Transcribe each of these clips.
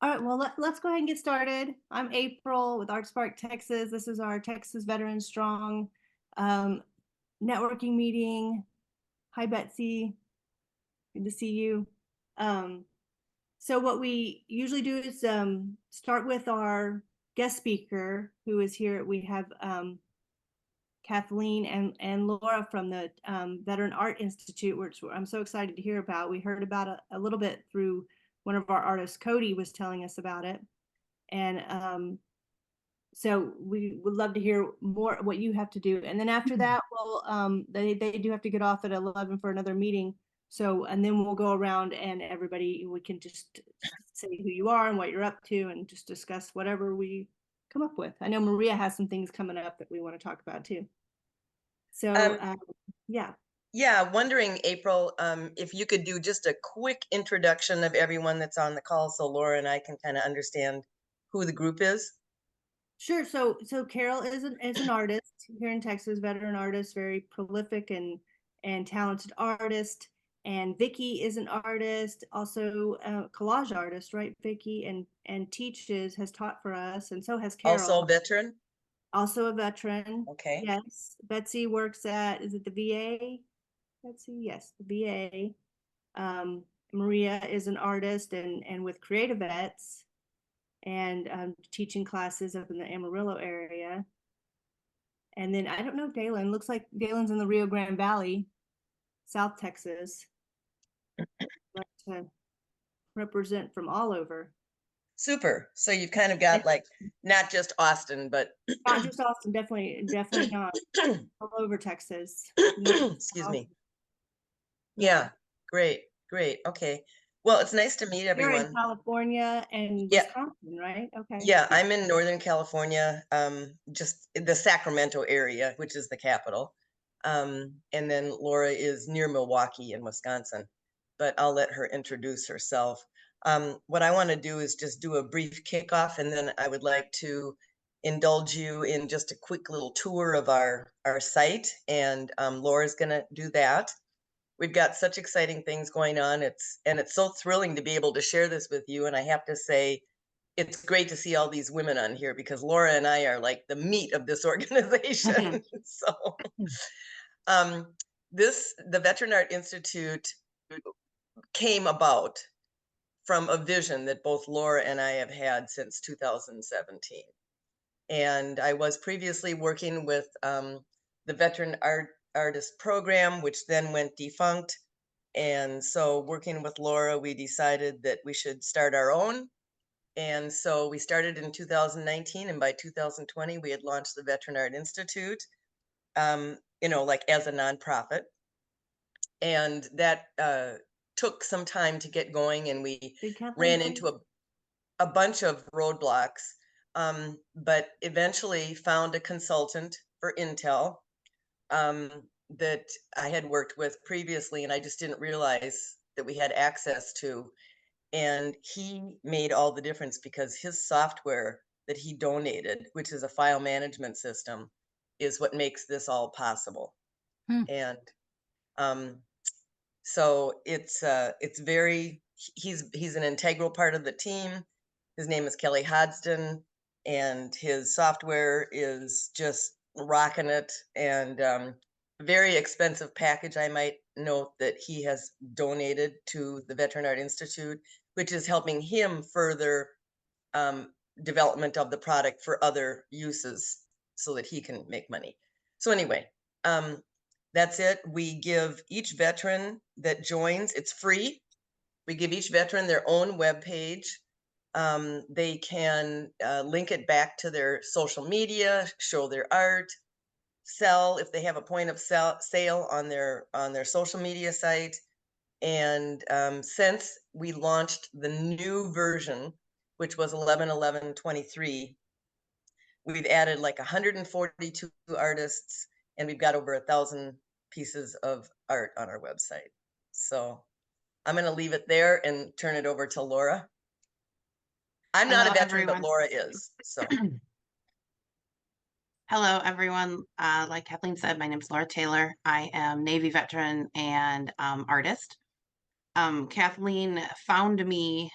All right, well, let's go ahead and get started. I'm April with ArtSpark Texas. This is our Texas Veterans Strong um, networking meeting. Hi, Betsy. Good to see you. Um, so what we usually do is start with our guest speaker who is here. We have Kathleen and Laura from the Veteran Art Institute, which I'm so excited to hear about. We heard about a little bit through one of our artists, Cody, was telling us about it. And so we would love to hear more what you have to do. And then after that, well, they do have to get off at 11 for another meeting. So, and then we'll go around and everybody, we can just say who you are and what you're up to and just discuss whatever we come up with. I know Maria has some things coming up that we want to talk about too. So, yeah. Yeah, wondering, April, if you could do just a quick introduction of everyone that's on the call so Laura and I can kind of understand who the group is. Sure. So Carol is an artist here in Texas, veteran artist, very prolific and talented artist. And Vicky is an artist, also a collage artist, right, Vicky? And has taught for us, and so has Also a Carol, veteran? also a veteran. Okay. Yes. Betsy works at, is it the VA? Betsy, yes, the VA. Maria is an artist and with Creative Vets and teaching classes up in the Amarillo area. And then I don't know, Dalen. Looks like Dalen's in the Rio Grande Valley, South Texas. But to represent from all over. Super. So you've kind of got like not just Austin, but Not just Austin, definitely not. All over Texas. excuse me. Yeah, great, great. Okay. Well, it's nice to meet You're in everyone. California and Yeah. Wisconsin, right? Okay. Yeah, I'm in Northern California, just the Sacramento area, which is the capital. And then Laura is near Milwaukee in Wisconsin, but I'll let her introduce herself. What I want to do is just do a brief kickoff, and then I would like to indulge you in just a quick little tour of our site, and Laura's going to do that. We've got such exciting things going on. It's so thrilling to be able to share this with you, and I have to say, it's great to see all these women on here because Laura and I are like the meat of this organization. So the Veteran Art Institute came about from a vision that both Laura and I have had since 2017. And I was previously working with the Veteran Artist Program, which then went defunct. And so working with Laura, we decided that we should start our own. And so we started in 2019, and by 2020, we had launched the Veteran Art Institute, like as a nonprofit. And that took some time to get going, and we ran into a bunch of roadblocks, but eventually found a consultant for Intel that I had worked with previously, and I just didn't realize that we had access to. And he made all the difference because his software that he donated, which is a file management system, is what makes this all possible. And so it's very, he's an integral part of the team. His name is Kelly Hodgson, and his software is just rocking it. And very expensive package, I might note, that he has donated to the Veteran Art Institute, which is helping him further development of the product for other uses so that he can make money. So anyway, that's it. We give each veteran that joins, it's free. We give each veteran their own webpage. They can link it back to their social media, show their art, sell if they have a point of sale on their social media site. And since we launched the new version, which was 11/11/23, we've added like 142 artists, and we've got over 1,000 pieces of art on our website. So I'm going to leave it there and turn it over to Laura. I'm not a veteran, but Laura is. So. Hello, everyone. Like Kathleen said, my name is Laura Taylor. I am Navy veteran and artist. Kathleen found me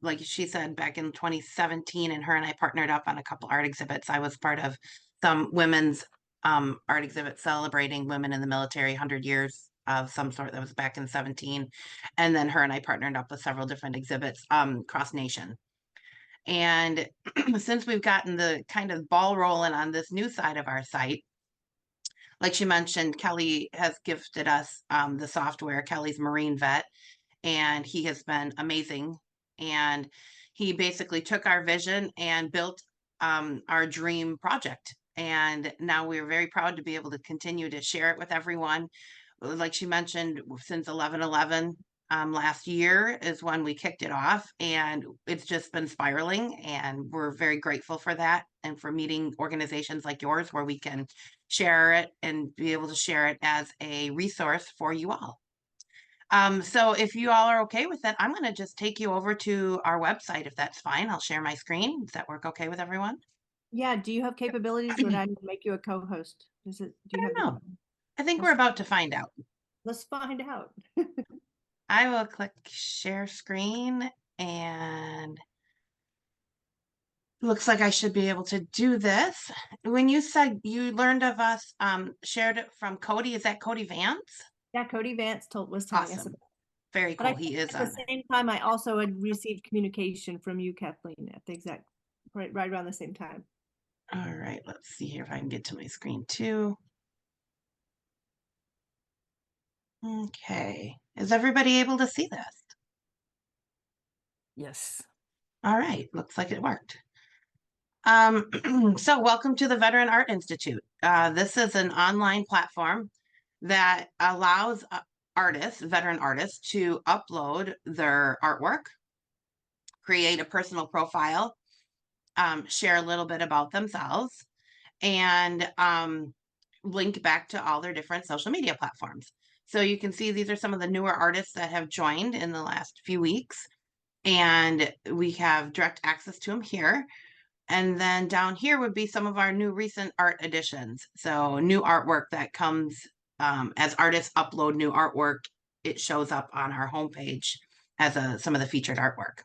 like she said, back in 2017, and her and I partnered up on a couple art exhibits. I was part of some women's art exhibit celebrating women in the military, 100 years of some sort. That was back in 17. And then her and I partnered up with several different exhibits cross nation. And since we've gotten the kind of ball rolling on this new side of our site, like she mentioned, Kelly has gifted us the software. Kelly's Marine vet, and he has been amazing. And he basically took our vision and built our dream project. And now we're very proud to be able to continue to share it with everyone. Like she mentioned, since 11/11 last year is when we kicked it off, and it's just been spiraling, and we're very grateful for that and for meeting organizations like yours where we can share it and be able to share it as a resource for you all. So if you all are okay with that, I'm going to just take you over to our website, if that's fine. I'll share my screen. Does that work okay with everyone? Yeah, do you have capabilities or do I need to make you a co-host? Do you have know. I think we're Let's- about to find out. Let's find out. I will click share screen, and looks like I should be able to do this. When you said you learned of us, shared it from Cody, is that Cody Vance? Yeah, Cody Vance was telling us Awesome. about. Very But I cool. He think is at the same time, I also had received communication from you, Kathleen, at the exact right around the same time. All right, let's see here if I can get to my screen too. Okay, is everybody able to see this? Yes. All right, looks like it worked. So welcome to the Veteran Art Institute. This is an online platform that allows artists, veteran artists, to upload their artwork, create a personal profile, share a little bit about themselves, and link back to all their different social media platforms. So you can see these are some of the newer artists that have joined in the last few weeks, and we have direct access to them here. And then down here would be some of our new recent art additions. So new artwork that comes as artists upload new artwork, it shows up on our homepage as some of the featured artwork.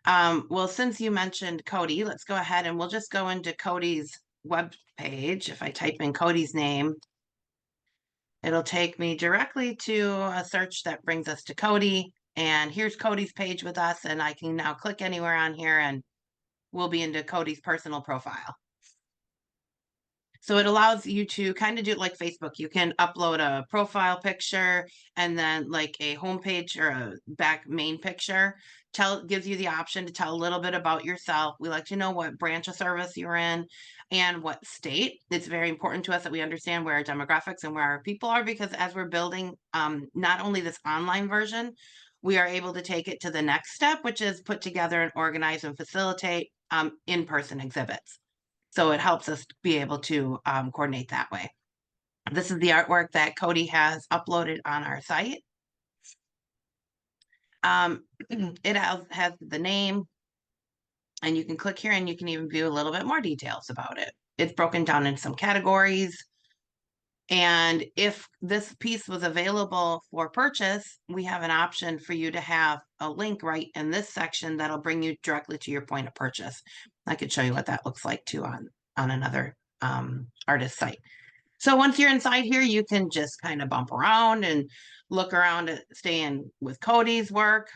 Well, since you mentioned Cody, let's go ahead and we'll just go into Cody's web page. If I type in Cody's name, it'll take me directly to a search that brings us to Cody. And here's Cody's page with us. And I can now click anywhere on here and we'll be into Cody's personal profile. So it allows you to kind of do it like Facebook. You can upload a profile picture and then like a homepage or a back main picture. Gives you the option to tell a little bit about yourself. We like to know what branch of service you're in and what state. It's very important to us that we understand where our demographics and where our people are, because as we're building not only this online version, we are able to take it to the next step, which is put together and organize and facilitate in-person exhibits. So it helps us be able to coordinate that way. This is the artwork that Cody has uploaded on our site. It has the name, and you can click here and you can even view a little bit more details about it. It's broken down in some categories. And if this piece was available for purchase, we have an option for you to have a link right in this section that'll bring you directly to your point of purchase. I could show you what that looks like too on another artist site. So once you're inside here, you can just kind of bump around and look around at staying with Cody's work.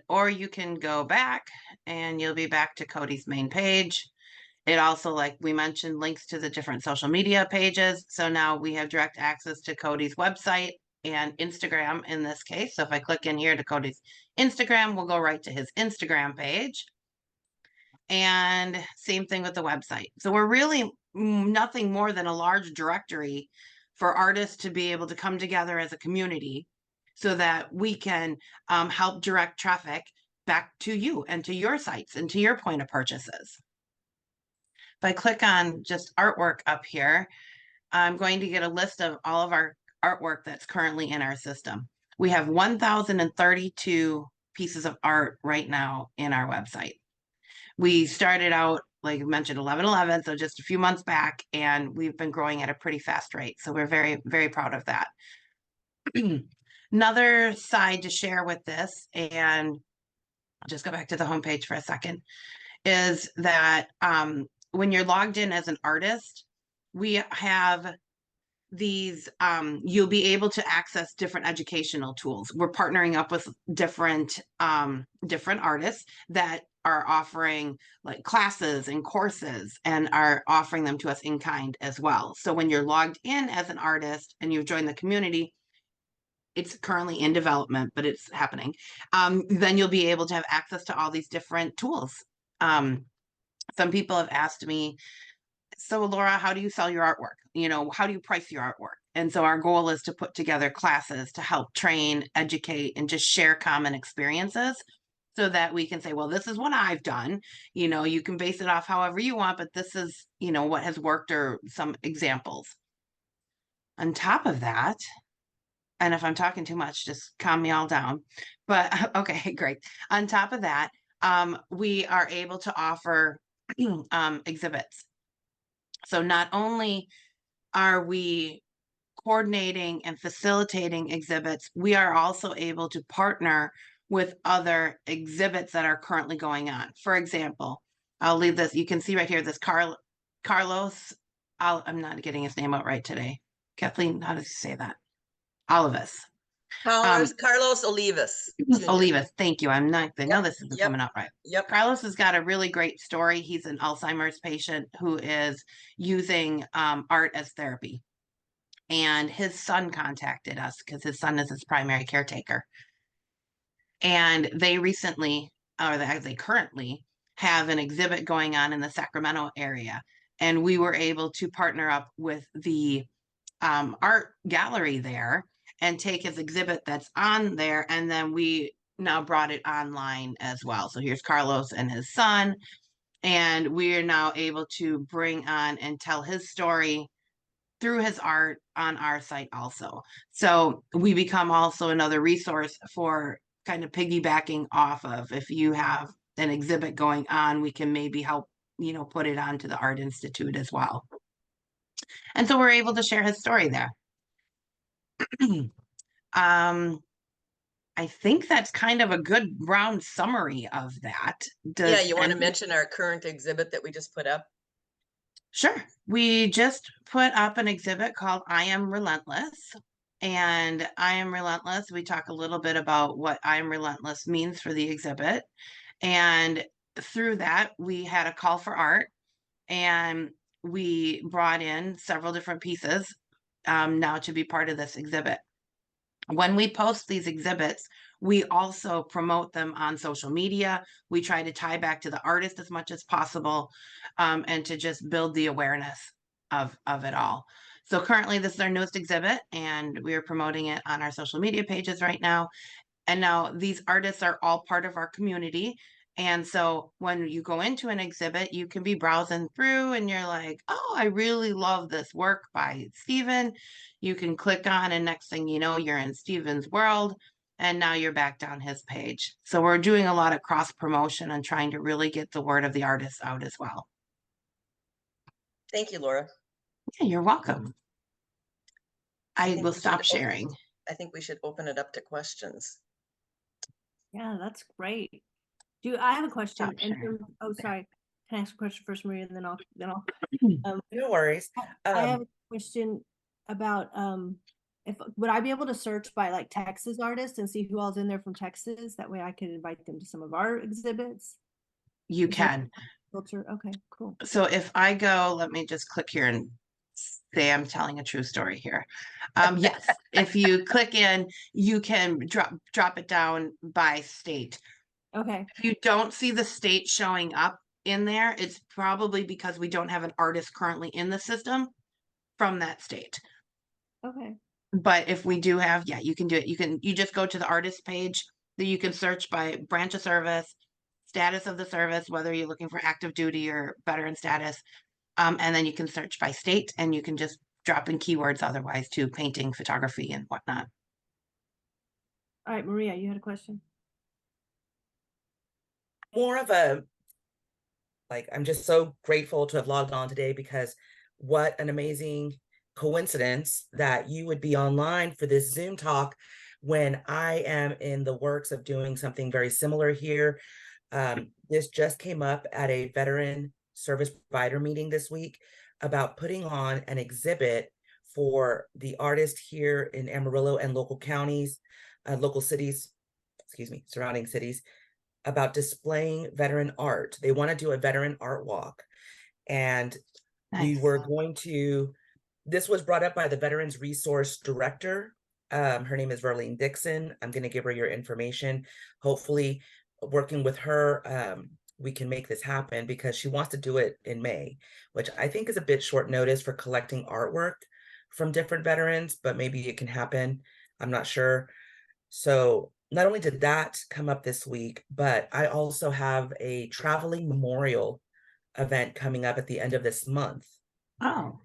Or you can go back and you'll be back to Cody's main page. It also, like we mentioned, links to the different social media pages. So now we have direct access to Cody's website and Instagram in this case. So if I click in here to Cody's Instagram, we'll go right to his Instagram page. And same thing with the website. So we're really nothing more than a large directory for artists to be able to come together as a community so that we can help direct traffic back to you and to your sites and to your point of purchases. If I click on just artwork up here, I'm going to get a list of all of our artwork that's currently in our system. We have 1,032 pieces of art right now in our website. We started out, like I mentioned, 11/11, so just a few months back, and we've been growing at a pretty fast rate. So we're very, very proud of that. Another side to share with this, and I'll just go back to the homepage for a second, is that when you're logged in as an artist, we have these, you'll be able to access different educational tools. We're partnering up with different artists that are offering like classes and courses and are offering them to us in kind as well. So when you're logged in as an artist and you've joined the community, it's currently in development, but it's happening. Then you'll be able to have access to all these different tools. Some people have asked me, so Laura, how do you sell your artwork? You know, how do you price your artwork? And so our goal is to put together classes to help train, educate, and just share common experiences so that we can say, well, this is what I've done. You know, you can base it off however you want, but this is, you know, what has worked or some examples. On top of that, and if I'm talking too much, just calm me all down. But okay, great. On top of that, we are able to offer exhibits. So not only are we coordinating and facilitating exhibits, we are also able to partner with other exhibits that are currently going on. For example, I'll leave this, you can see right here, this Carlos, I'm not getting his name out right today. Kathleen, how does he say that? Olivas. Carlos Olivas. Olivas, thank you. I know this isn't Yep. coming out right. Yep. Carlos has got a really great story. He's an Alzheimer's patient who is using art as therapy. And his son contacted us because his son is his primary caretaker. And they recently, or they currently have an exhibit going on in the Sacramento area. And we were able to partner up with the art gallery there and take his exhibit that's on there. And then we now brought it online as well. So here's Carlos and his son. And we are now able to bring on and tell his story through his art on our site also. So we become also another resource for kind of piggybacking off of, if you have an exhibit going on, we can maybe help, you know, put it onto the Art Institute as well. And so we're able to share his story there. I think that's kind of a good round summary of that. Yeah, you want to mention our current exhibit that we just put up? Sure. We just put up an exhibit called I Am Relentless. And I Am Relentless, we talk a little bit about what I Am Relentless means for the exhibit. And through that, we had a call for art. And we brought in several different pieces now to be part of this exhibit. When we post these exhibits, we also promote them on social media. We try to tie back to the artist as much as possible, and to just build the awareness of it all. So currently this is our newest exhibit and we are promoting it on our social media pages right now. And now these artists are all part of our community. And so when you go into an exhibit, you can be browsing through and you're like, oh, I really love this work by Stephen. You can click on, and next thing you know, you're in Stephen's world. And now you're back down his page. So we're doing a lot of cross promotion and trying to really get the word of the artist out as well. Thank you, Laura. Yeah, you're welcome. I will stop sharing. I think we should open it up to questions. Yeah, that's great. I have a question? Oh, sorry. Can I ask a question first, Maria, and then I'll no worries. I have a question about would I be able to search by like Texas artists and see who all's in there from Texas? That way I could invite them to some of our exhibits. You can. Filter. Okay, cool. So if I go, let me just click here and say I'm telling a true story here. Yes, if you click in, you can drop it down by state. Okay. If you don't see the state showing up in there, it's probably because we don't have an artist currently in the system from that state. Okay. But if we do have, yeah, you can do it. You just go to the artist page that you can search by branch of service, status of the service, whether you're looking for active duty or veteran status. And then you can search by state and you can just drop in keywords otherwise too, painting, photography, and whatnot. All right, Maria, you had a question? More of a, like, I'm just so grateful to have logged on today because what an amazing coincidence that you would be online for this Zoom talk when I am in the works of doing something very similar here. This just came up at a veteran service provider meeting this week about putting on an exhibit for the artists here in Amarillo and local counties, local cities, excuse me, surrounding cities, about displaying veteran art. They want to do a veteran art walk. And we Nice. were going to, this was brought up by the Veterans Resource Director. Her name is Verlene Dixon. I'm going to give her your information. Hopefully, working with her, we can make this happen because she wants to do it in May, which I think is a bit short notice for collecting artwork from different veterans, but maybe it can happen. I'm not sure. So not only did that come up this week, but I also have a traveling memorial event coming up at the end of this month. Oh,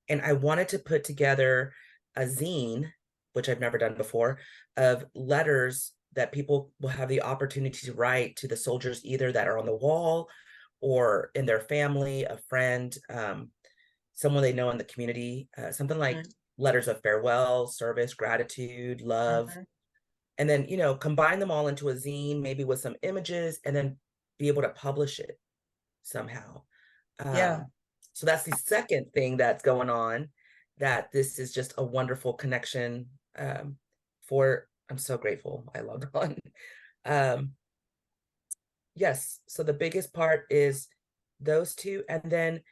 And I wanted to put together a zine, which I've never done before, of letters that people will have the opportunity to write to the soldiers, either that are on the wall or in their family, a friend, someone they know in the community, something like letters of farewell, service, gratitude, love. And then, you know, combine them all into a zine, maybe with some images, and then be able to publish it somehow. Yeah. So that's the second thing that's going on, that this is just a wonderful connection for. I'm so grateful I logged on. Yes, so the biggest part is those two. And then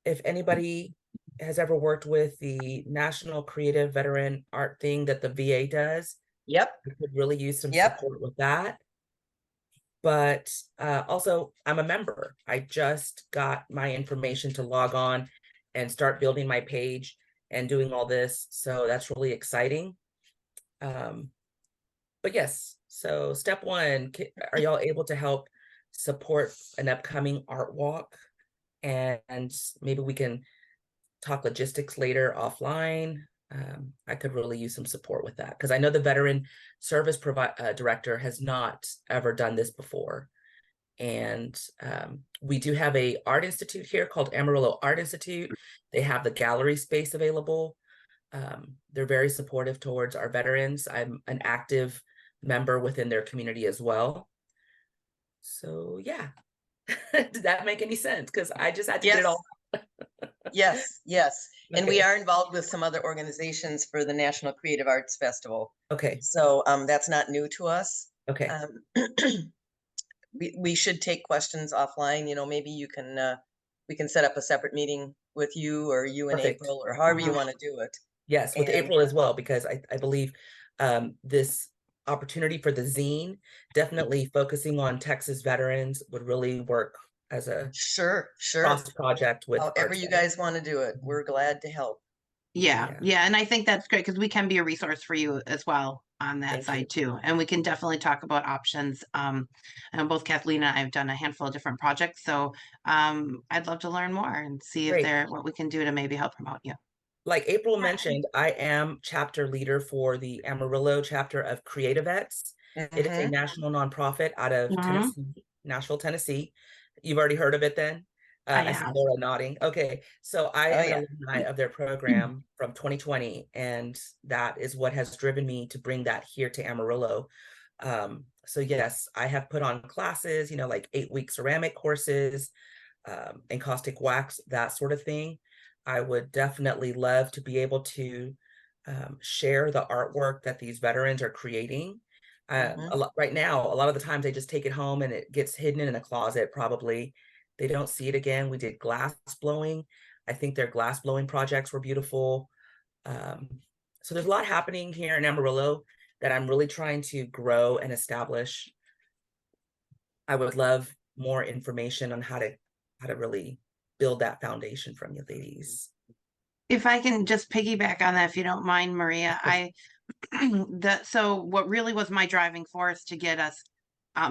if anybody has ever worked with the National Creative Veteran Art thing that the VA does, Yep. we could really use some Yep. support with that. But also, I'm a member. I just got my information to log on and start building my page and doing all this. So that's really exciting. But yes, so step one, are y'all able to help support an upcoming art walk? And maybe we can talk logistics later offline. I could really use some support with that because I know the veteran service director has not ever done this before. And we do have a art institute here called Amarillo Art Institute. They have the gallery space available. They're very supportive towards our veterans. I'm an active member within their community as well. So yeah, did that make any sense? Because I just had to get it all. Yes, yes. And we Okay. are involved with some other organizations for the National Creative Arts Festival. Okay. So that's not new to us. Okay. We should take questions offline. You know, maybe you can we can set up a separate meeting with you or you and Perfect. April or however you want to do it. Yes, with And April as well, because I believe this opportunity for the zine, definitely focusing on Texas veterans would really work as a sure. cross project with However Arts you Center. guys want to do it, we're glad to help. yeah, Yeah. yeah. And I think that's great because we can be a resource for you as well on that Thank side you. too. And we can definitely talk about options. And both Kathleen and I have done a handful of different projects. So I'd love to learn more and see if Great. there what we can do to maybe help promote you. Like April mentioned, I am chapter leader for the Amarillo chapter of Creativettes. It is a national nonprofit out of Tennessee, Nashville, Tennessee. You've already heard of it then? I see Laura nodding. Okay, so I am an alumni of their program from 2020, and that is what has driven me to bring that here to Amarillo. So yes, I have put on classes, you know, like 8-week ceramic courses, encaustic wax, that sort of thing. I would definitely love to be able to share the artwork that these veterans are creating. Right now, a lot of the times they just take it home and it gets hidden in a closet, probably. They don't see it again. We did glass blowing. I think their glass blowing projects were beautiful. So there's a lot happening here in Amarillo that I'm really trying to grow and establish. I would love more information on how to really build that foundation from you ladies. If I can just piggyback on that, if you don't mind, Maria, so what really was my driving force to get us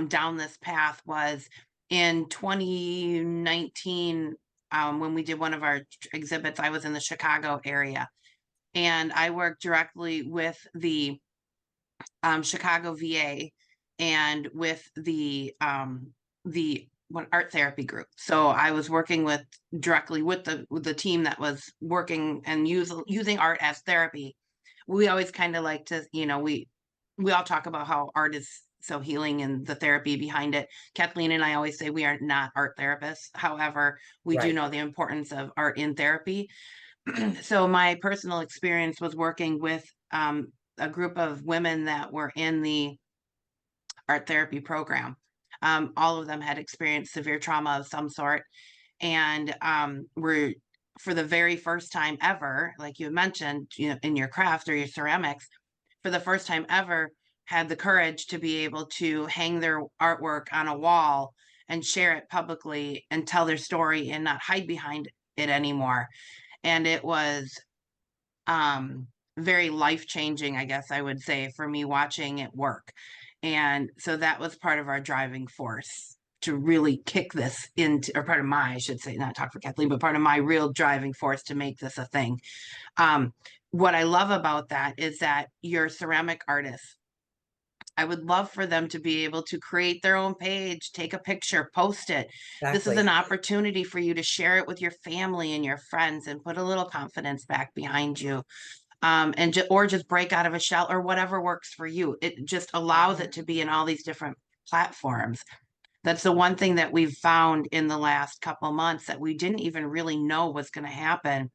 down this path was in 2019 when we did one of our exhibits. I was in the Chicago area, and I worked directly with the Chicago VA and with the art therapy group. So I was working directly with the team that was working and using art as therapy. We always kind of like to, you know, we all talk about how art is so healing and the therapy behind it. Kathleen and I always say we are not art therapists. However, we do Right. know the importance of art in therapy. So my personal experience was working with a group of women that were in the art therapy program. All of them had experienced severe trauma of some sort, and were, for the very first time ever, like you mentioned, you know, in your craft or your ceramics, for the first time ever, had the courage to be able to hang their artwork on a wall and share it publicly and tell their story and not hide behind it anymore. And it was very life-changing, I guess I would say, for me watching it work. And so that was part of our driving force to really kick this into, or part of my, I should say, not talk for Kathleen, but part of my real driving force to make this a thing. What I love about that is that your ceramic artists, I would love for them to be able to create their own page, take a picture, post it. This is Exactly. an opportunity for you to share it with your family and your friends and put a little confidence back behind you. And or just break out of a shell or whatever works for you. It just allows it to be in all these different platforms. That's the one thing that we've found in the last couple months that we didn't even really know was going to happen,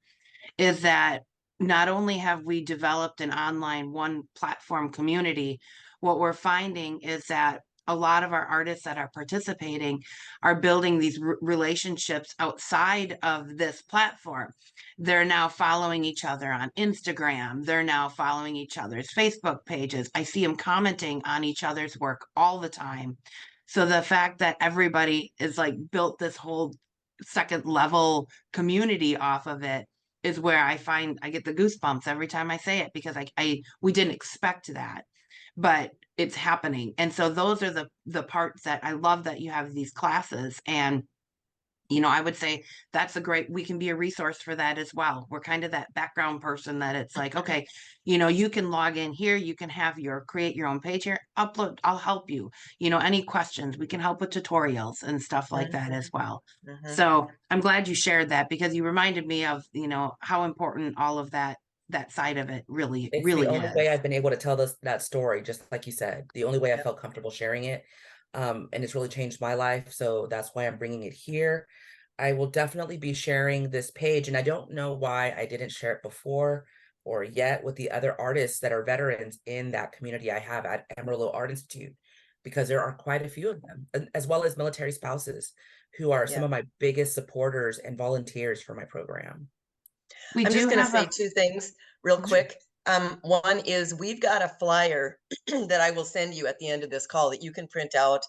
is that not only have we developed an online one platform community, what we're finding is that a lot of our artists that are participating are building these relationships outside of this platform. They're now following each other on Instagram. They're now following each other's Facebook pages. I see them commenting on each other's work all the time. So the fact that everybody is like built this whole second level community off of it is where I find I get the goosebumps every time I say it, because we didn't expect that, but it's happening. And so those are the parts that I love, that you have these classes. And you know, I would say that's we can be a resource for that as well. We're kind of that background person that it's like, okay, you know, you can log in here, you can have create your own page here, upload, I'll help you. You know, any questions, we can help with tutorials and stuff like that as well. So I'm glad you shared that, because you reminded me of, you know, how important all of that side of it really It's really the only is. way I've been able to tell that story, just like you said, the only way I felt comfortable sharing it. And it's really changed my life. So that's why I'm bringing it here. I will definitely be sharing this page, and I don't know why I didn't share it before or yet with the other artists that are veterans in that community I have at Amarillo Art Institute, because there are quite a few of them, as well as military spouses who are some of my biggest supporters and volunteers for my program. We I'm do just going to have say two things real quick. One is we've got a flyer that I will send you at the end of this call that you can print out.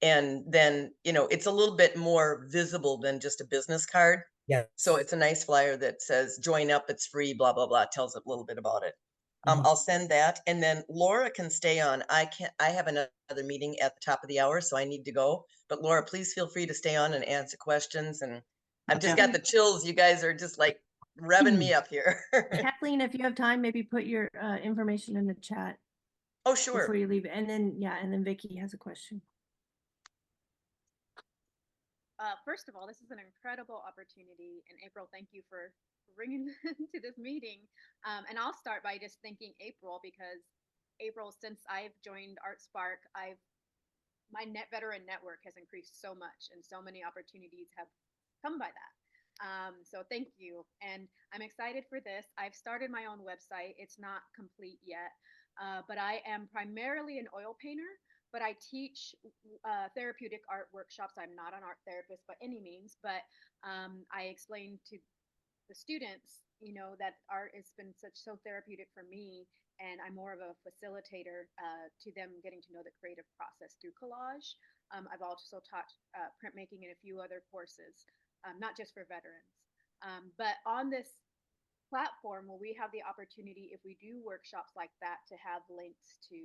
And then, you know, it's a little bit more visible than just a business card. Yeah. So it's a nice flyer that says, join up, it's free, blah, blah, blah, tells a little bit about it. I'll send that. And then Laura can stay on. I have another meeting at the top of the hour, so I need to go. But Laura, please feel free to stay on and answer questions. And I've just got the chills. You guys are just like revving me up here. Kathleen, if you have time, maybe put your information in the chat. Oh, sure. Before you leave. And then Vicky has a question. First of all, this is an incredible opportunity. And April, thank you for bringing to this meeting. And I'll start by just thanking April, because April, since I've joined ArtSpark, my veteran network has increased so much, and so many opportunities have come by that. So thank you. And I'm excited for this. I've started my own website. It's not complete yet, but I am primarily an oil painter, but I teach therapeutic art workshops. I'm not an art therapist by any means, but I explain to the students, you know, that art has been so therapeutic for me, and I'm more of a facilitator to them getting to know the creative process through collage. I've also taught printmaking and a few other courses, not just for veterans. But on this platform, where we have the opportunity, if we do workshops like that, to have links to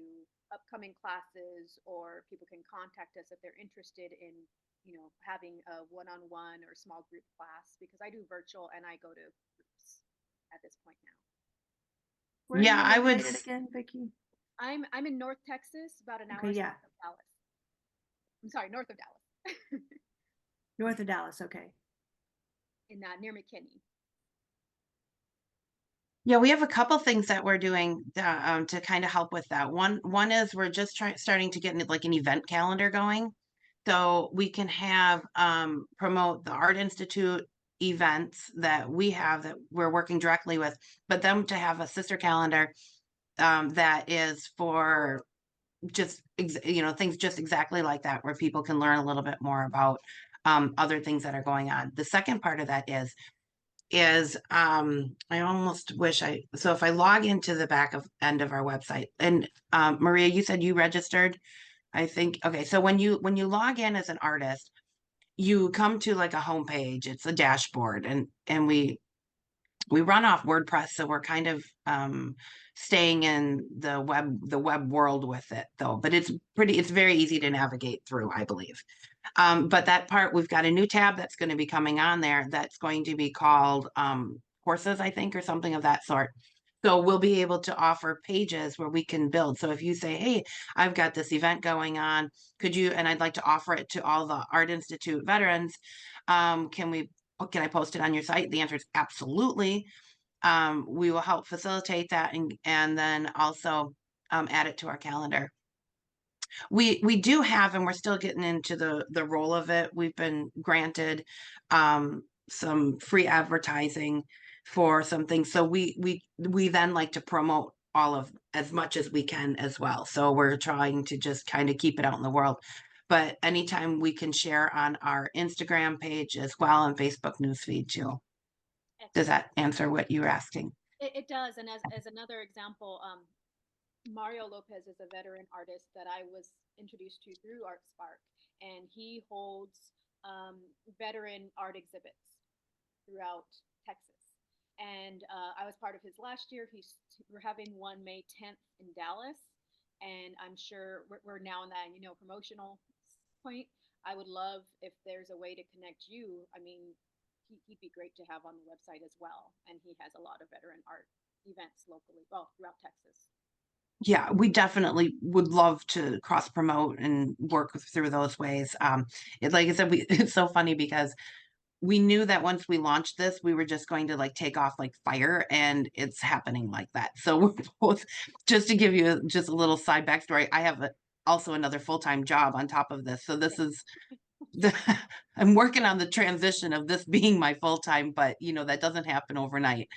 upcoming classes, or people can contact us if they're interested in, you know, having a one-on-one or small group class, because I do virtual and I go to groups at this point now. Where are you located again, Vicky? I'm in North Texas, about an hour south of Dallas. I'm sorry, north of Dallas. North of Dallas, okay. In near McKinney. Yeah, we have a couple things that we're doing to kind of help with that. One is we're just starting to get like an event calendar going, so we can have promote the Art Institute events that we have that we're working directly with, but them to have a sister calendar that is for just things just exactly like that, where people can learn a little bit more about other things that are going on. The second part of that is I almost wish so if I log into the back of end of our website, and Maria, you said you registered, I think. Okay, so when you log in as an artist, you come to like a homepage, it's a dashboard, and we run off WordPress, so we're kind of staying in the web world with it though, but it's very easy to navigate through, I believe. But that part, we've got a new tab that's going to be coming on there that's going to be called courses, I think, or something of that sort. So we'll be able to offer pages where we can build. So if you say, hey, I've got this event going on, and I'd like to offer it to all the Art Institute veterans, can I post it on your site? The answer is absolutely. We will help facilitate that and then also add it to our calendar. We do have, and we're still getting into the role of it. We've been granted some free advertising for some things, so we then like to promote all of as much as we can as well. So we're trying to just kind of keep it out in the world. But anytime we can share on our Instagram page as well and Facebook newsfeed too. Does that answer what you were asking? It does. And as another example, Mario Lopez is a veteran artist that I was introduced to through ArtSpark, and he holds veteran art exhibits throughout Texas. And I was part of his last year. We're having one May 10th in Dallas, and I'm sure we're now in that promotional point. I would love if there's a way to connect you. I mean, he'd be great to have on the website as well, and he has a lot of veteran art events locally, well, throughout Texas. Yeah, we definitely would love to cross promote and work through those ways. Like I said, it's so funny because we knew that once we launched this, we were just going to like take off like fire, and it's happening like that. So we're both, just to give you just a little side backstory, I have also another full-time job on top of this. So this is I'm working on the transition of this being my full-time, but that doesn't happen overnight.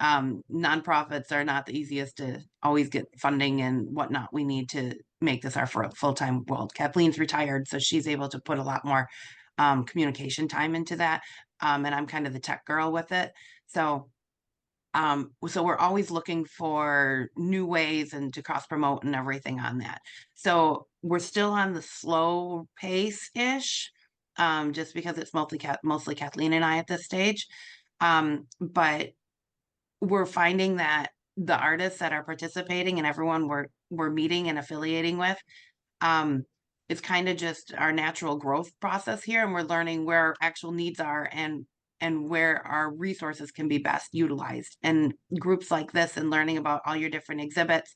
Nonprofits are not the easiest to always get funding and whatnot. We need to make this our full-time world. Kathleen's retired, so she's able to put a lot more communication time into that. And I'm kind of the tech girl with it. So we're always looking for new ways and to cross promote and everything on that. So we're still on the slow pace-ish, just because it's mostly Kathleen and I at this stage. But we're finding that the artists that are participating and everyone we're meeting and affiliating with, it's kind of just our natural growth process here, and we're learning where our actual needs are and where our resources can be best utilized. And groups like this and learning about all your different exhibits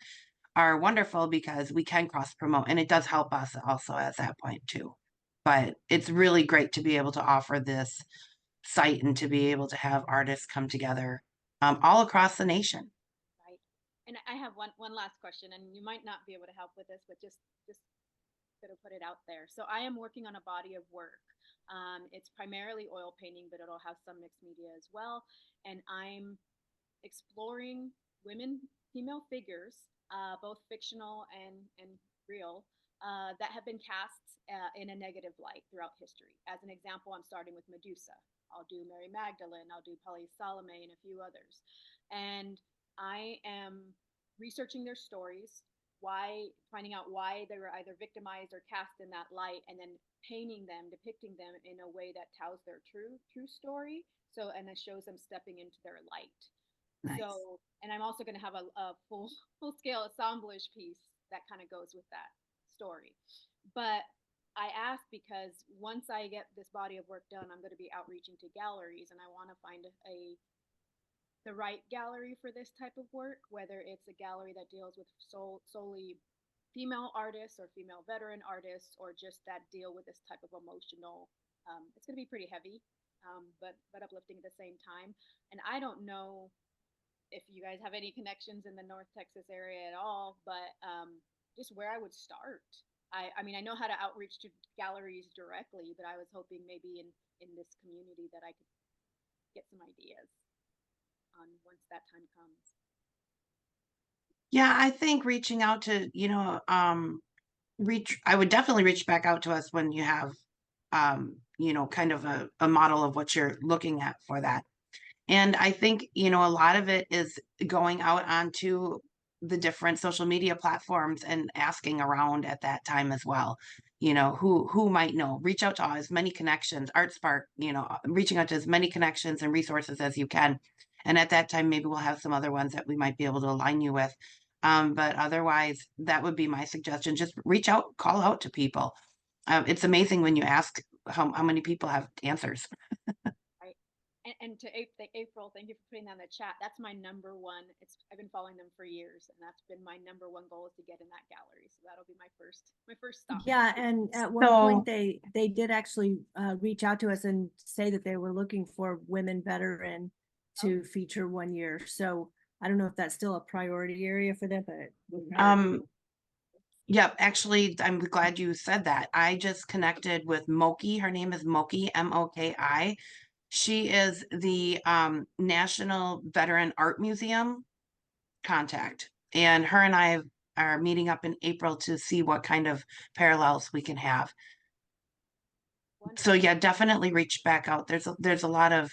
are wonderful because we can cross promote, and it does help us also at that point too. But it's really great to be able to offer this site and to be able to have artists come together all across the nation. Right. And I have one last question, and you might not be able to help with this, but just going to put it out there. So I am working on a body of work. It's primarily oil painting, but it'll have some mixed media as well. And I'm exploring female figures, both fictional and real, that have been cast in a negative light throughout history. As an example, I'm starting with Medusa. I'll do Mary Magdalene, I'll do Polly Salome, and a few others. And I am researching their stories, finding out why they were either victimized or cast in that light, and then painting them, depicting them in a way that tells their true story. So, and it shows them stepping into their light. Nice. So, and I'm also going to have a full scale assemblage piece that kind of goes with that story. But I ask because once I get this body of work done, I'm going to be outreaching to galleries, and I want to find the right gallery for this type of work, whether it's a gallery that deals with solely female artists or female veteran artists, or just that deal with this type of emotional. It's going to be pretty heavy, but uplifting at the same time. And I don't know if you guys have any connections in the North Texas area at all, but just where I would start. I mean, I know how to outreach to galleries directly, but I was hoping maybe in this community that I could get some ideas on once that time comes. Yeah, I think reaching out to, I would definitely reach back out to us when you have, kind of a model of what you're looking at for that. And I think, a lot of it is going out onto the different social media platforms and asking around at that time as well. Who might know, reach out to as many connections, ArtSpark, reaching out to as many connections and resources as you can. And at that time, maybe we'll have some other ones that we might be able to align you with. But otherwise, that would be my suggestion. Just reach out, call out to people. It's amazing when you ask how many people have answers. Right. And to April, thank you for putting that in the chat. That's my number one. I've been following them for years, and that's been my number one goal is to get in that gallery. So that'll be my first stop. Yeah, and at one point they did actually reach out to us and say that they were looking for women veteran to feature 1 year. So I don't know if that's still a priority area for them, but yeah, actually, I'm glad you said that. I just connected with Moki. Her name is Moki, Moki. She is the National Veteran Art Museum contact. And her and I are meeting up in April to see what kind of parallels we can have. Wonderful. So yeah, definitely reach back out. There's a lot of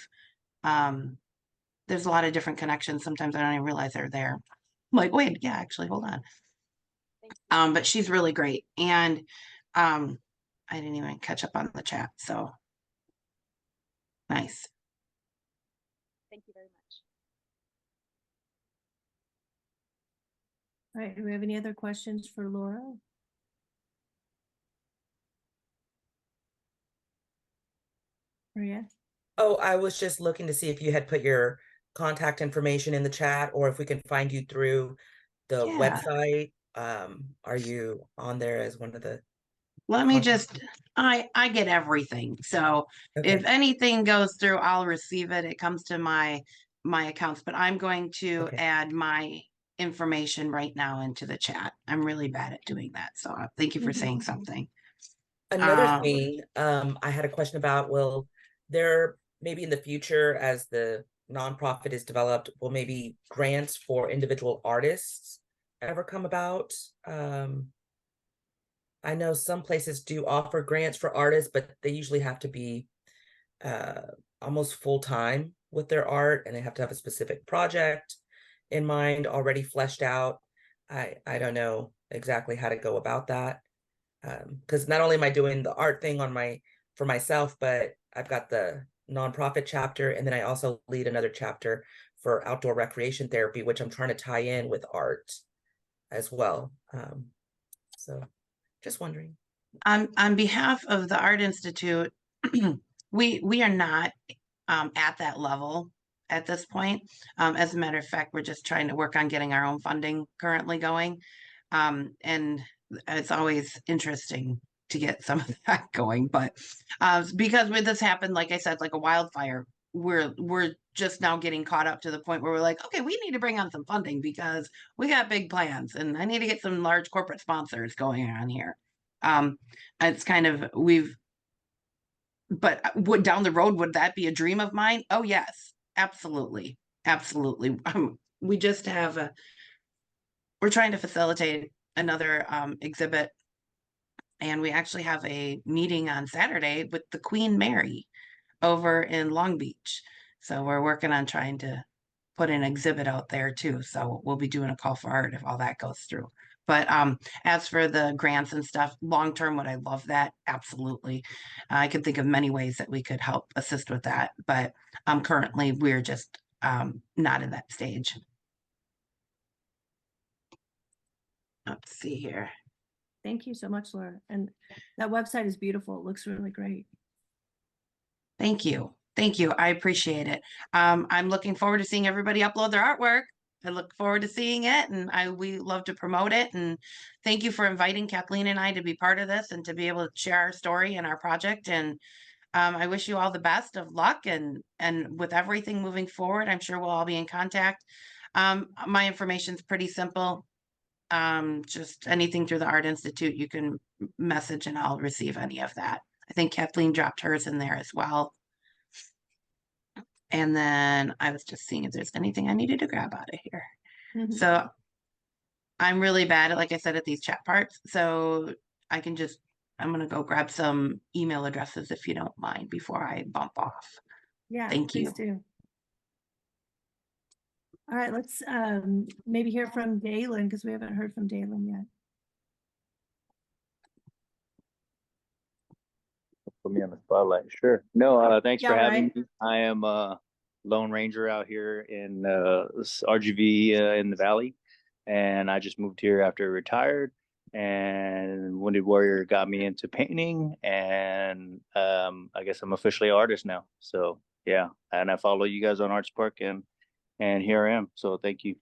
different connections. Sometimes I don't even realize they're there. I'm like, wait, yeah, actually, hold on. But she's really great. And I didn't even catch up on the chat. So nice. Thank you very much. all right, do we have any other questions for Laura? Maria? Oh, I was just looking to see if you had put your contact information in the chat or if we can find you through the website. Are you on there as one of the? Let me just, I get everything. So if anything goes through, I'll receive it. It comes to my accounts, but I'm going to add my information right now into the chat. I'm really bad at doing that. So thank you for saying something. Another thing, I had a question about, will there maybe in the future as the nonprofit is developed, will maybe grants for individual artists ever come about? I know some places do offer grants for artists, but they usually have to be almost full-time with their art, and they have to have a specific project in mind already fleshed out. I don't know exactly how to go about that. Because not only am I doing the art thing for myself, but I've got the nonprofit chapter, and then I also lead another chapter for outdoor recreation therapy, which I'm trying to tie in with art as well. So just wondering. On behalf of the Art Institute, we are not at that level at this point. As a matter of fact, we're just trying to work on getting our own funding currently going. And it's always interesting to get some of that going. But because with this happened, like I said, like a wildfire, we're just now getting caught up to the point where we're like, okay, we need to bring on some funding because we got big plans and I need to get some large corporate sponsors going on here. It's kind of but would down the road, would that be a dream of mine? Oh yes, absolutely. Absolutely. We just have we're trying to facilitate another exhibit, and we actually have a meeting on Saturday with the Queen Mary over in Long Beach. So we're working on trying to put an exhibit out there too. So we'll be doing a call for art if all that goes through. But as for the grants and stuff, long term, would I love that? Absolutely. I can think of many ways that we could help assist with that. But currently, we're just not in that stage. Let's see here. Thank you so much, Laura. And that website is beautiful. It looks really great. Thank you. Thank you. I appreciate it. I'm looking forward to seeing everybody upload their artwork. I look forward to seeing it, and we love to promote it. And thank you for inviting Kathleen and I to be part of this and to be able to share our story and our project. And I wish you all the best of luck and with everything moving forward. I'm sure we'll all be in contact. My information's pretty simple. Just anything through the Art Institute, you can message and I'll receive any of that. I think Kathleen dropped hers in there as well. And then I was just seeing if there's anything I needed to grab out of here. So I'm really bad at, like I said, at these chat parts. So I'm going to go grab some email addresses if you don't mind before I bump off. Yeah, Thank please you. do. All right, let's maybe hear from Dalen, because we haven't heard from Dalen yet. Put me on the spotlight. Sure. No, thanks Yeah, for having right. me. I am a Lone Ranger out here in RGV in the Valley, and I just moved here after I retired. And Wounded Warrior got me into painting, and I guess I'm officially an artist now. So yeah, and I follow you guys on ArtSpark, and here I am. So thank you.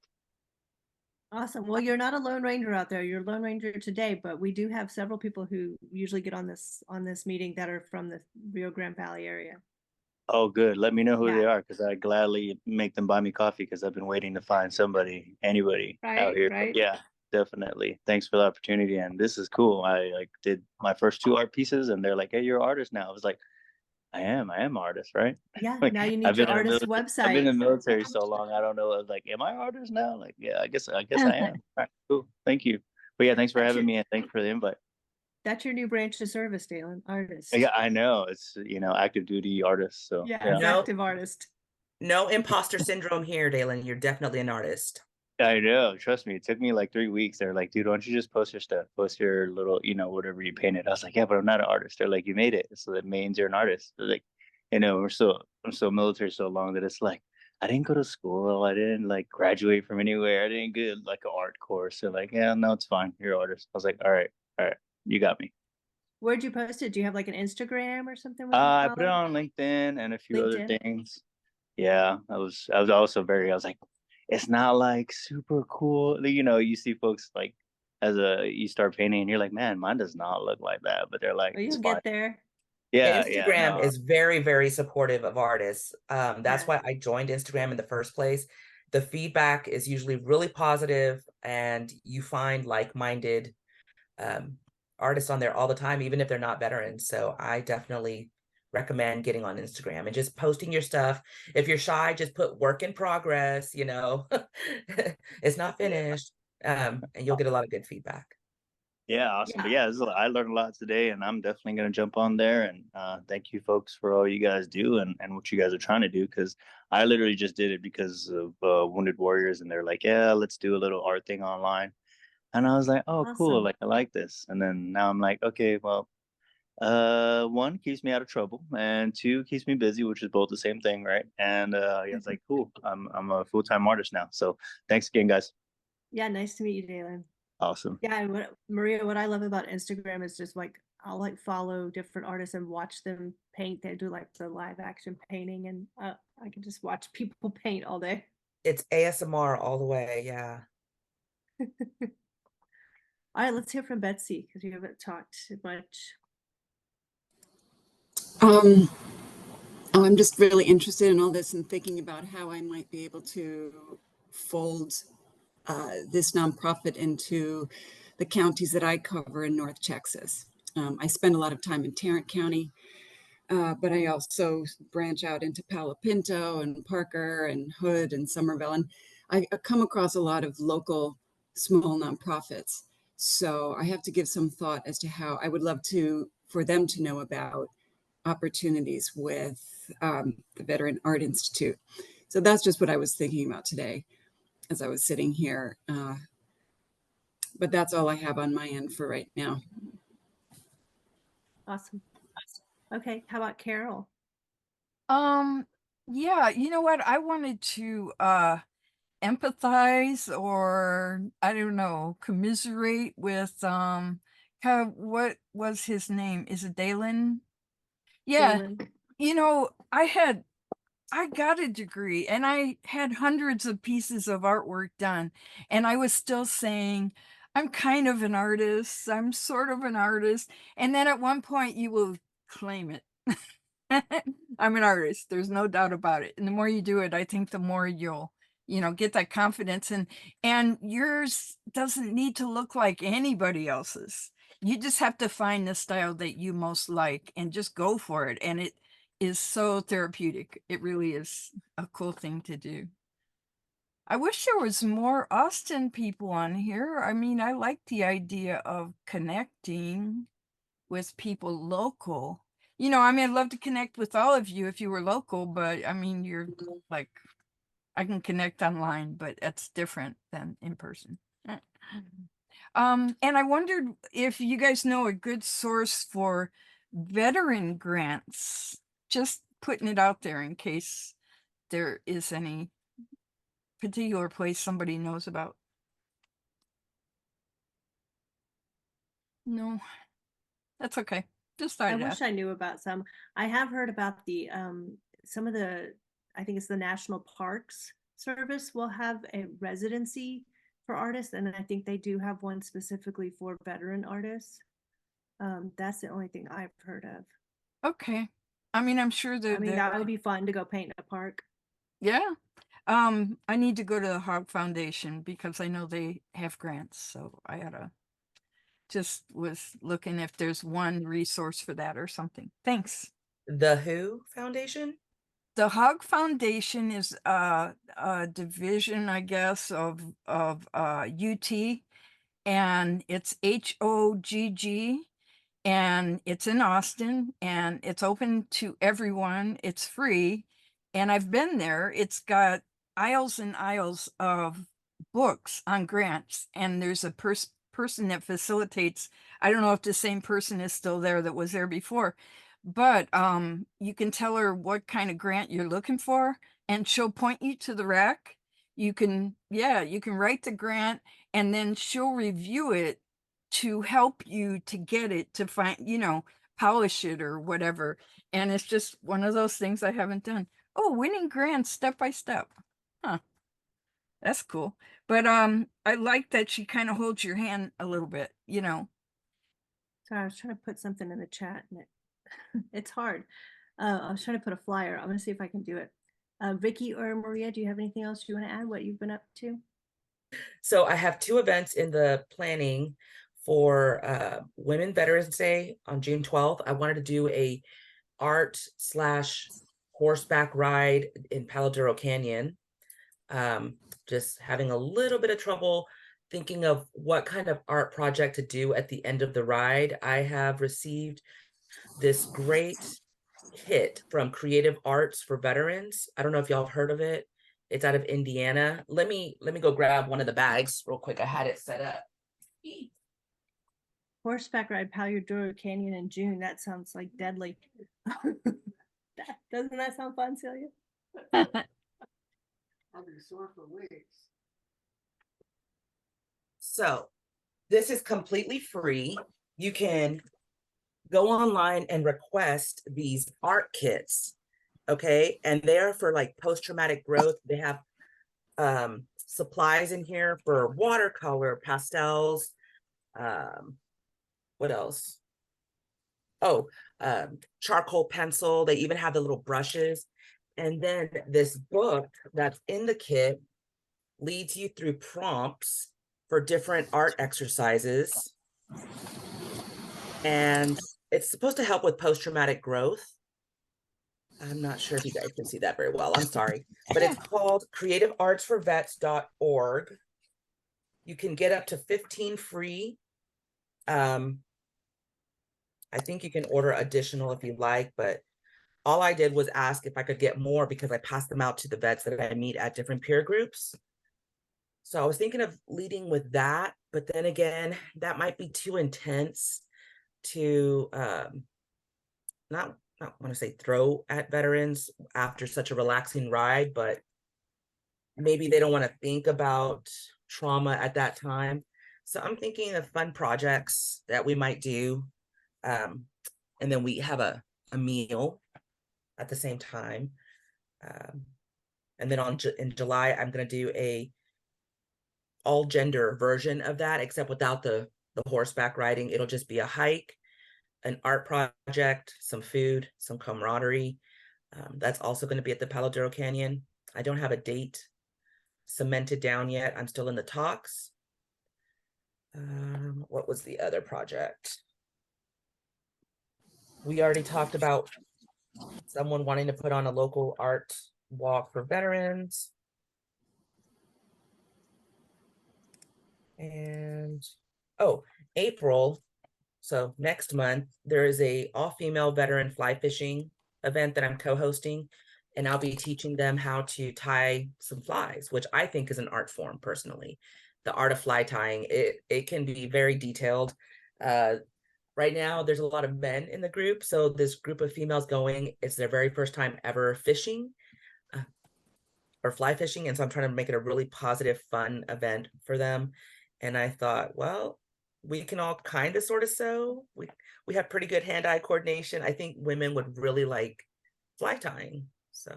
Awesome. Well, you're not a Lone Ranger out there. You're a Lone Ranger today, but we do have several people who usually get on this meeting that are from the Rio Grande Valley area. Oh, good. Let me know who they Yeah. are, because I gladly make them buy me coffee, because I've been waiting to find anybody out Right, here. But right. yeah, definitely. Thanks for the opportunity, and this is cool. I did my first 2 art pieces, and they're like, "Hey, you're an artist now." I was like, "I am an artist, right?" Yeah, Like, now you I've need been your in the artist military. I've been in website. the military so long. I don't know. I was like, "Am I an artist now?" Like, yeah, I guess I am. All right, cool. Thank you. But yeah, thanks for That's having your, me, and thanks for the invite. that's your new branch of service, Dalen, artist. Yeah, I know. It's active duty artist. So Yeah, yeah. it's No, active artist. no imposter syndrome here, Dalen. You're definitely an artist. I know. Trust me. It took me like 3 weeks. They're like, dude, why don't you just post your stuff? Post your little, whatever you painted. I was like, yeah, but I'm not an artist. They're like, you made it. So that means you're an artist. They're like, I'm so military so long that it's like, I didn't go to school. I didn't like graduate from anywhere. I didn't get like an art course. They're like, yeah, no, it's fine. You're an artist. I was like, all right. You got me. Where'd you post it? Do you have like an Instagram or something we can I put it follow? on LinkedIn and a few other LinkedIn? things. Yeah, I was also I was like, it's not like super cool. You see folks like you start painting and you're like, man, mine does not look like that. But they're like, Well, it's you'll fine. get there. Yeah, Instagram no. is very, very supportive of artists. That's Yeah. why I joined Instagram in the first place. The feedback is usually really positive, and you find like-minded artists on there all the time, even if they're not veterans. So I definitely recommend getting on Instagram and just posting your stuff. If you're shy, just put work in progress, it's not finished. And you'll get a lot of good feedback. Yeah, awesome. Yeah. But yeah, I learned a lot today, and I'm definitely gonna jump on there. And thank you, folks, for all you guys do and what you guys are trying to do. Because I literally just did it because of Wounded Warriors, and they're like, yeah, let's do a little art thing online. And I was like, oh, cool, Awesome. like I like this. And then now I'm like, okay, well, one keeps me out of trouble, and 2 keeps me busy, which is both the same thing, right? And yeah, it's like, cool, I'm a full-time artist now. So thanks again, guys. Yeah, nice to meet you, Dalen. Awesome. Yeah, and Maria, what I love about Instagram is just like I'll like follow different artists and watch them paint. They do like the live action painting, and I can just watch people paint all day. It's ASMR all the way. Yeah. All right, let's hear from Betsy because we haven't talked much. I'm just really interested in all this and thinking about how I might be able to fold this nonprofit into the counties that I cover in North Texas. I spend a lot of time in Tarrant County, but I also branch out into Palo Pinto and Parker and Hood and Somerville. And I come across a lot of local small nonprofits. So I have to give some thought as to how I would love for them to know about opportunities with the Veteran Art Institute. So that's just what I was thinking about today as I was sitting here. But that's all I have on my end for right now. Awesome. Okay, how about Carol? Yeah, you know what? I wanted to empathize, or I don't know, commiserate with what was his name? Is it Dalen? Yeah, Dalen. I got a degree and I had hundreds of pieces of artwork done, and I was still saying, I'm kind of an artist, I'm sort of an artist. And then at one point you will claim it. I'm an artist. There's no doubt about it. And the more you do it, I think the more you'll you know, get that confidence, and yours doesn't need to look like anybody else's. You just have to find the style that you most like and just go for it. And it is so therapeutic. It really is a cool thing to do. I wish there was more Austin people on here. I mean, I like the idea of connecting with people local. You know, I mean, I'd love to connect with all of you if you were local, but I mean, you're like, I can connect online, but that's different than in person. And I wondered if you guys know a good source for veteran grants. Just putting it out there in case there is any particular place somebody knows about. No, that's okay. Just thought I I'd wish ask. I knew about some. I have heard about the some of the, I think it's the National Parks Service will have a residency for artists, and I think they do have one specifically for veteran artists. That's the only thing I've heard of. Okay. I mean, I'm sure I that mean, that would be fun to go paint in a park. yeah. I need to go to the Hog Foundation because I know they have grants, so I oughta just was looking if there's one resource for that or something. Thanks. The Who Foundation? The Hog Foundation is a division, I guess, of UT, and it's HOGG, and it's in Austin, and it's open to everyone. It's free, and I've been there. It's got aisles and aisles of books on grants, and there's a person that facilitates. I don't know if the same person is still there that was there before, but you can tell her what kind of grant you're looking for, and she'll point you to the rack. You can, yeah, you can write the grant, and then she'll review it to help you to get it, to find, you know, polish it or whatever. And it's just one of those things I haven't done. Oh, winning grants step by step. Huh. That's cool. But I like that she kind of holds your hand a little bit, you know. Sorry, I was trying to put something in the chat and it's hard. I was trying to put a flyer. I'm gonna see if I can do it. Vicky or Maria, do you have anything else you want to add? What you've been up to? So I have 2 events in the planning for Women Veterans Day on June 12th. I wanted to do a art/horseback ride in Palo Duro Canyon. Just having a little bit of trouble thinking of what kind of art project to do at the end of the ride. I have received this great kit from Creative Arts for Veterans. I don't know if y'all have heard of it. It's out of Indiana. Let me go grab one of the bags real quick. I had it set up. Horseback ride Palo Duro Canyon in June. That sounds like deadly. Doesn't that sound fun, Celia? I'll be sore for weeks. So this is completely free. You can go online and request these art kits. Okay. And they're for like post-traumatic growth. They have supplies in here for watercolor, pastels. What else? Oh, charcoal pencil. They even have the little brushes. And then this book that's in the kit leads you through prompts for different art exercises. And it's supposed to help with post-traumatic growth. I'm not sure if you guys can see that very well. I'm sorry. But it's called creativeartsforvets.org. You can get up to 15 free. I think you can order additional if you like, but all I did was ask if I could get more because I passed them out to the vets that I meet at different peer groups. So I was thinking of leading with that, but then again, that might be too intense to not want to say throw at veterans after such a relaxing ride, but maybe they don't want to think about trauma at that time. So I'm thinking of fun projects that we might do. And then we have a meal at the same time. And then in July, I'm going to do a all gender version of that, except without the horseback riding. It'll just be a hike, an art project, some food, some camaraderie. That's also going to be at the Palo Duro Canyon. I don't have a date cemented down yet. I'm still in the talks. What was the other project? We already talked about someone wanting to put on a local art walk for veterans. And oh, April, so next month, there is a all-female veteran fly fishing event that I'm co-hosting, and I'll be teaching them how to tie some flies, which I think is an art form personally. The art of fly tying, it can be very detailed. Right now, there's a lot of men in the group, so this group of females going, it's their very first time ever fishing or fly fishing, and so I'm trying to make it a really positive, fun event for them. And I thought, well, we can all kind of sort of sew. We have pretty good hand-eye coordination. I think women would really like fly tying, so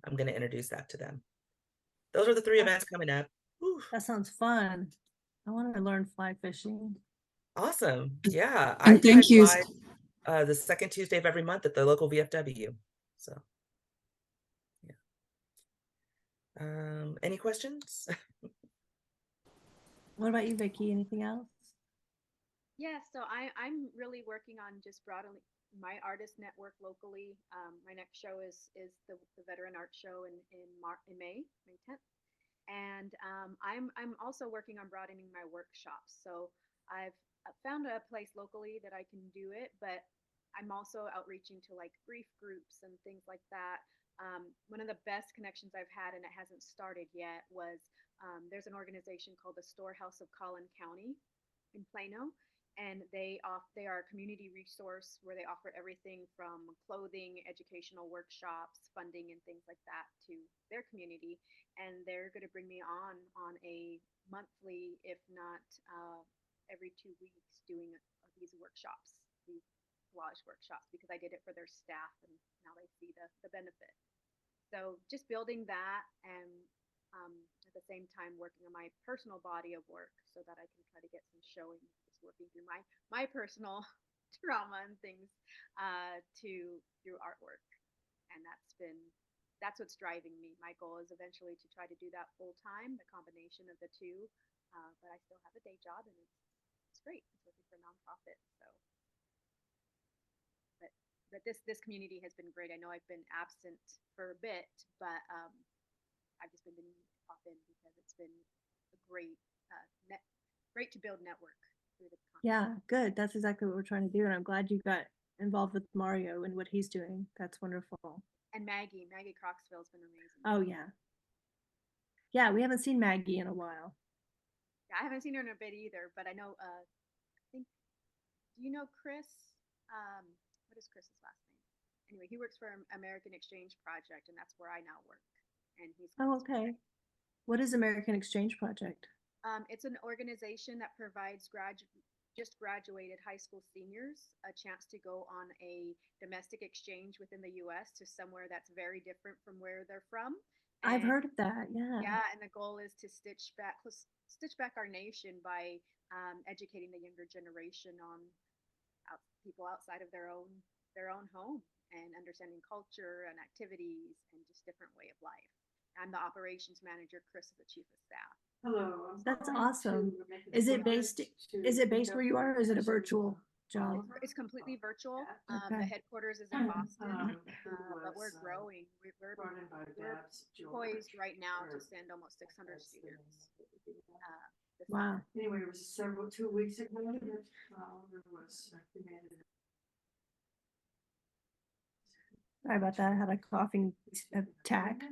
I'm going to introduce that to them. Those are the 3 events coming up. Whew. That sounds fun. I want to learn fly fishing. Awesome. Yeah, I And thank you. fly the second Tuesday of every month at the local VFW. So yeah. Any questions? What about you, Vicki? Anything else? Yeah, so I'm really working on just broadening my artist network locally. My next show is the Veteran Art Show in May 10th, and I'm also working on broadening my workshops. So I've found a place locally that I can do it, but I'm also outreaching to like grief groups and things like that. One of the best connections I've had, and it hasn't started yet, was there's an organization called the Storehouse of Collin County in Plano, and they are a community resource where they offer everything from clothing, educational workshops, funding, and things like that to their community. And they're going to bring me on a monthly, if not every 2 weeks, doing these workshops, these collage workshops, because I did it for their staff, and now they see the benefit. So just building that, and at the same time working on my personal body of work so that I can try to get some showing, just working through my personal trauma and things through artwork. And that's what's driving me. My goal is eventually to try to do that full time, the combination of the two. But I still have a day job, and it's great. It's working for a nonprofit. So but this community has been great. I know I've been absent for a bit, but I've just been meaning to pop in because it's been a great great to build network through the content. Yeah, good. That's exactly what we're trying to do, and I'm glad you got involved with Mario and what he's doing. That's wonderful. And Maggie Croxville's been amazing. Oh yeah, we haven't seen Maggie in a while. Yeah, I haven't seen her in a bit either, but I know. I think. Do you know Chris? What is Chris's last name? Anyway, he works for American Exchange Project, and that's where I now work. And he's. Oh, okay. What is American Exchange Project? It's an organization that provides just graduated high school seniors a chance to go on a domestic exchange within the U.S. to somewhere that's very different from where they're from. And I've heard of that. Yeah. Yeah, and the goal is to stitch back our nation by educating the younger generation on people outside of their own home, and understanding culture and activities and just different way of life. I'm the operations manager. Chris is the chief of staff. Hello. That's awesome. Is it based where you are, or is it a virtual job? It's completely virtual. Okay. The headquarters is in Boston, but we're growing. We're poised right now to send almost 600 students. Wow. Anyway, it was 2 weeks ago that there was Sorry about that. I had a coughing attack.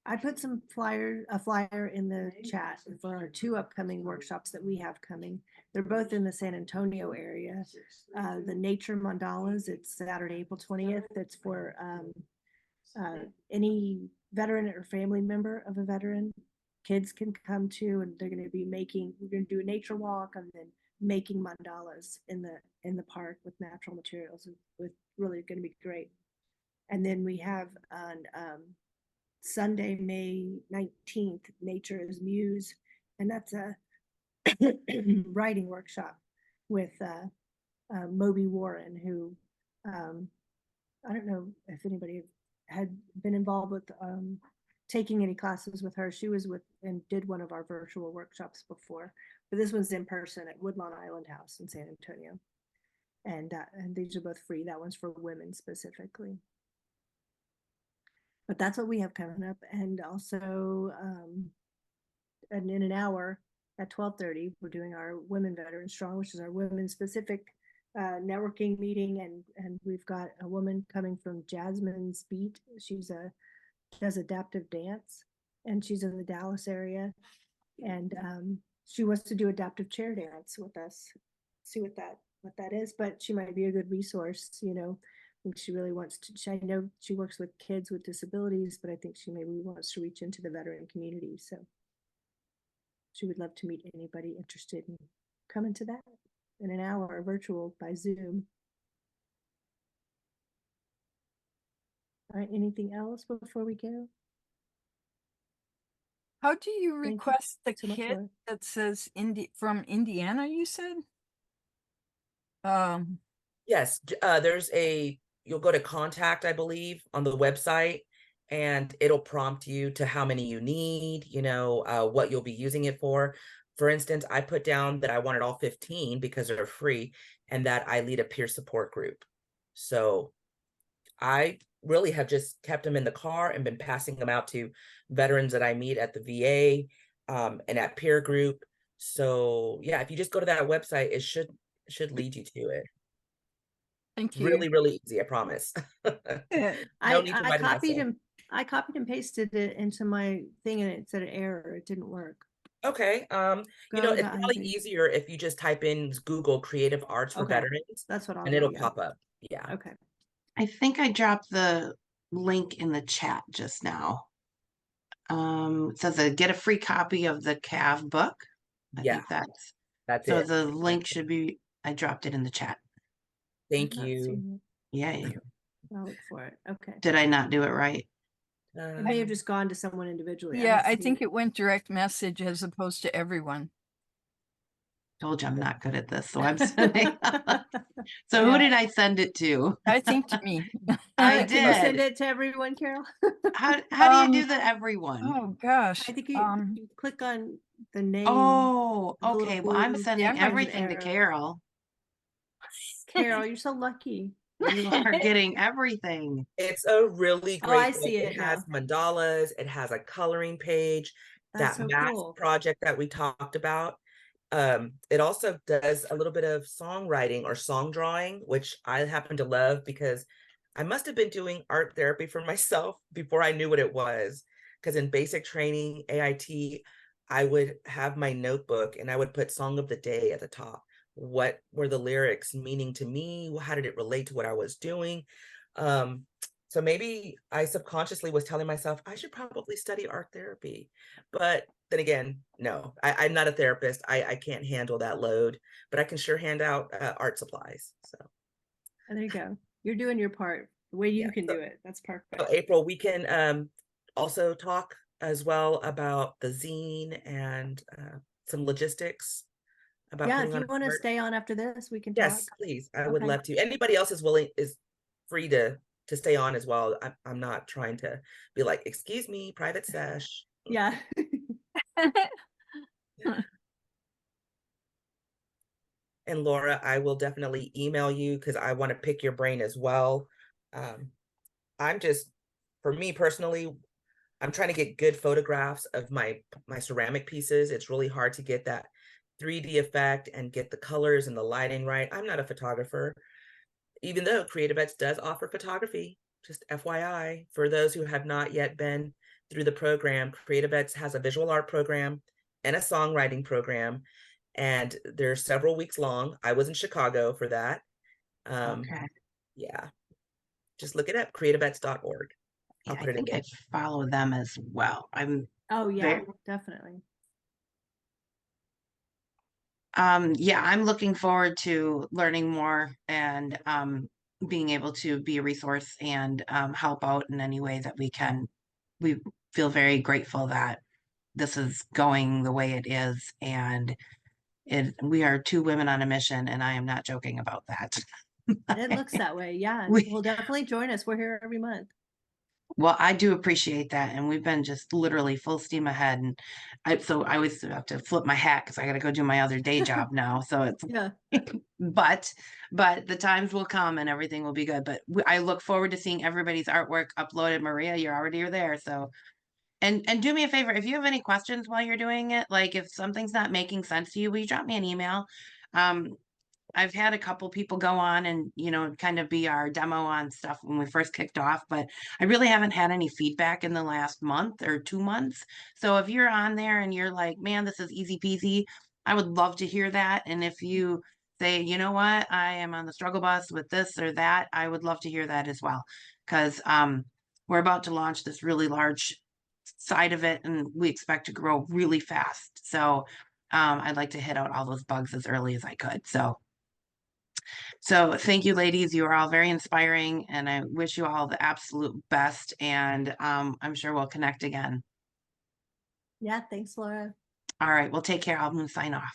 I put a flyer in the chat for our 2 upcoming workshops that we have coming. They're both in the San Antonio area. The Nature Mandalas, it's Saturday, April 20th. It's for any veteran or family member of a veteran. Kids can come to, and they're going to be we're going to do a nature walk and then making mandalas in the park with natural materials. With really going to be great. And then we have on Sunday, May 19th, Nature is Muse, and that's a writing workshop with Moby Warren, who I don't know if anybody had been involved with taking any classes with her. She was with and did one of our virtual workshops before, but this one's in person at Woodlawn Island House in San Antonio. And these are both free. That one's for women specifically. But that's what we have coming up. And also, and in an hour at 12:30, we're doing our Women Veteran Strong, which is our women specific networking meeting. And we've got a woman coming from Jasmine's Beat. She's does adaptive dance, and she's in the Dallas area. And she wants to do adaptive chair dance with us. See what that is, but she might be a good resource, you know. I think she really wants to, I know she works with kids with disabilities, but I think she maybe wants to reach into the veteran community. So she would love to meet anybody interested in coming to that in an hour virtual by Zoom. All right, anything else before we go? How do you Thank you request the so much, kit Laura. that says from Indiana, you said? Yes, you'll go to contact, I believe, on the website, and it'll prompt you to how many you need, what you'll be using it for. For instance, I put down that I wanted all 15 because they're free, and that I lead a peer support group. So I really have just kept them in the car and been passing them out to veterans that I meet at the VA and at peer group. So yeah, if you just go to that website, it should lead you to it. Thank you. Really, really easy, I promise. No need to I write an copied essay. I copied and pasted it into my thing, and it said an error. It didn't work. Okay. It's probably easier if you just type in Google Creative Arts for Veterans, That's what I'll and do. it'll Yeah. pop up. Yeah. Okay. I think I dropped the link in the chat just now. It says get a free copy of the CAV book. I think that's so it. the link should be, I dropped it in the chat. Thank you. Yeah. I'll look for it. Okay. Did I not do it right? It may have just gone to someone individually. Yeah, I think it went direct message as opposed to everyone. Told you I'm not good at this, so I'm sending. So who did I send it to? I think to me. I Can you send did. it to everyone, Carol? How do you do the everyone? Oh gosh. I think you click on the name. Oh, the little okay. Well, I'm blue sending times an everything to arrow. Carol. Carol, you're so lucky. You are getting everything. It's a really great I book. see It it has now. mandalas, it has a coloring page, That's that so math cool. project that we talked about. It also does a little bit of songwriting or song drawing, which I happen to love because I must have been doing art therapy for myself before I knew what it was. Because in basic training, AIT, I would have my notebook and I would put Song of the Day at the top. What were the lyrics meaning to me? How did it relate to what I was doing? So maybe I subconsciously was telling myself I should probably study art therapy. But then again, no, I'm not a therapist. I can't handle that load, but I can sure hand out art supplies. So there you go. You're doing your part the way you can do it. That's perfect. So April, we can also talk as well about the zine and some logistics. Yeah, if you want to stay on after this, we can talk. Yes, please. I would love to. Anybody else is free to stay on as well. I'm not trying to be like, excuse me, private sesh. Yeah. And Laura, I will definitely email you because I want to pick your brain as well. For me personally, I'm trying to get good photographs of my ceramic pieces. It's really hard to get that 3D effect and get the colors and the lighting right. I'm not a photographer, even though Creative Eds does offer photography. Just FYI, for those who have not yet been through the program, Creative Eds has a visual art program and a songwriting program, and they're several weeks long. I was in Chicago for that. Okay. Yeah, just look it up, creativeeds.org. Yeah, I think I follow them as well. Oh yeah, definitely. Yeah, I'm looking forward to learning more and being able to be a resource and help out in any way that we can. We feel very grateful that this is going the way it is, and we are two women on a mission, and I am not joking about that. It looks that way. Yeah, we'll definitely join us. We're here every month. Well, I do appreciate that, and we've been just literally full steam ahead. And so I always have to flip my hat because I got to go do my other day job now. So it's Yeah. but the times will come and everything will be good. But I look forward to seeing everybody's artwork uploaded. Maria, you're already there, so. And do me a favor, if you have any questions while you're doing it, like if something's not making sense to you, will you drop me an email? I've had a couple people go on and, you know, kind of be our demo on stuff when we first kicked off, but I really haven't had any feedback in the last month or 2 months. So if you're on there and you're like, man, this is easy peasy, I would love to hear that. And if you say, you know what, I am on the struggle bus with this or that, I would love to hear that as well. Because we're about to launch this really large side of it and we expect to grow really fast. So I'd like to hit out all those bugs as early as I could. So thank you, ladies. You are all very inspiring, and I wish you all the absolute best. And I'm sure we'll connect again. Yeah. Thanks, Laura. All right, well, take care. I'm going to sign off.